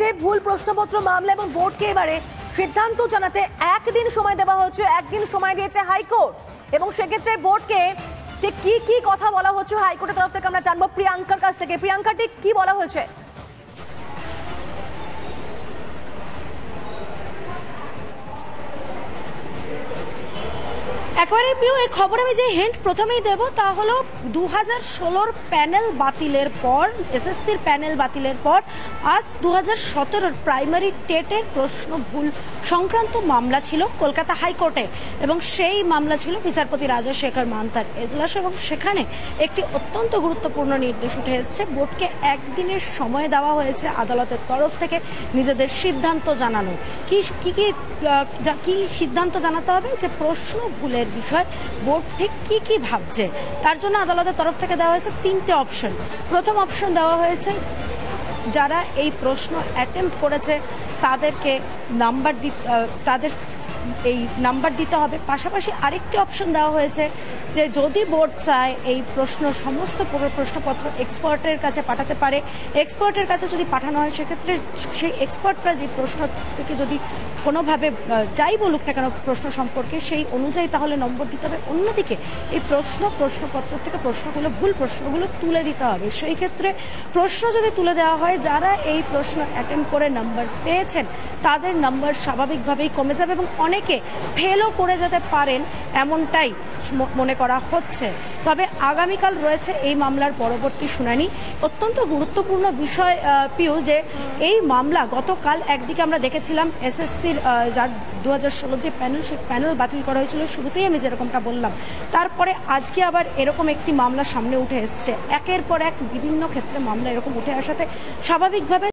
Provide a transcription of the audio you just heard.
টেটে ভুল প্রশ্নপত্র মামলা এবং বোর্ডকে এবারে সিদ্ধান্ত জানাতে একদিন সময় দেওয়া হচ্ছে। একদিন সময় দিয়েছে হাইকোর্ট এবং সেক্ষেত্রে বোর্ডকে ঠিক কি কথা বলা হচ্ছে হাইকোর্টের তরফ থেকে আমরা জানবো প্রিয়াঙ্কার কাছ থেকে। প্রিয়াঙ্কা, ঠিক কি বলা হয়েছে? একবারে পিউ, এই খবরে আমি যে হিন্ট প্রথমেই দেব তা হলো 2016 প্যানেল বাতিলের পর, এসএসসির প্যানেল বাতিলের পর আজ 2017 প্রাইমারি টেটের প্রশ্ন ভুল সংক্রান্ত মামলা ছিল কলকাতা হাইকোর্টে এবং সেই মামলা ছিল বিচারপতি রাজশেখর মান্তার এজলাস এবং সেখানে একটি অত্যন্ত গুরুত্বপূর্ণ নির্দেশ উঠে এসেছে। বোর্ডকে একদিনের সময় দেওয়া হয়েছে আদালতের তরফ থেকে নিজেদের সিদ্ধান্ত জানানো। কি সিদ্ধান্ত জানাতে হবে, যে প্রশ্ন ভুলের বিষয় বোর্ড ঠিক কি ভাবছে তার জন্য আদালতের তরফ থেকে দেওয়া হয়েছে 3টে অপশন। প্রথম অপশন দেওয়া হয়েছে যারা এই প্রশ্ন অ্যাটেম্প্ট করেছে তাদেরকে তাদের এই নাম্বার দিতে হবে। পাশাপাশি আরেকটি অপশন দেওয়া হয়েছে যে যদি বোর্ড চায় এই সমস্ত প্রশ্নপত্র এক্সপার্টের কাছে পাঠাতে পারে। এক্সপার্টের কাছে যদি পাঠানো হয় সেক্ষেত্রে সেই এক্সপার্টরা যে প্রশ্ন থেকে যদি কোনোভাবে যাই বলুক না কেন প্রশ্ন সম্পর্কে সেই অনুযায়ী তাহলে নম্বর দিতে হবে। অন্যদিকে এই প্রশ্নপত্র থেকে ভুল প্রশ্নগুলো তুলে দিতে হবে। সেই ক্ষেত্রে প্রশ্ন যদি তুলে দেওয়া হয়, যারা এই প্রশ্ন অ্যাটেম্প করে নাম্বার পেয়েছেন তাদের নাম্বার স্বাভাবিকভাবেই কমে যাবে এবং অনেকে ফেলও করে যেতে পারেন এমনটাই মনে করা হচ্ছে। তবে আগামীকাল রয়েছে এই মামলার পরবর্তী শুনানি। অত্যন্ত গুরুত্বপূর্ণ বিষয় পিউ, যে এই মামলা গতকাল একদিকে আমরা দেখেছিলাম এসএসসির যার 2016 যে প্যানেল, সেই প্যানেল বাতিল করা হয়েছিল শুরুতেই আমি যেরকমটা বললাম। তারপরে আজকে আবার এরকম একটি মামলা সামনে উঠে এসছে। একের পর এক বিভিন্ন ক্ষেত্রে মামলা এরকম উঠে আসাতে স্বাভাবিকভাবে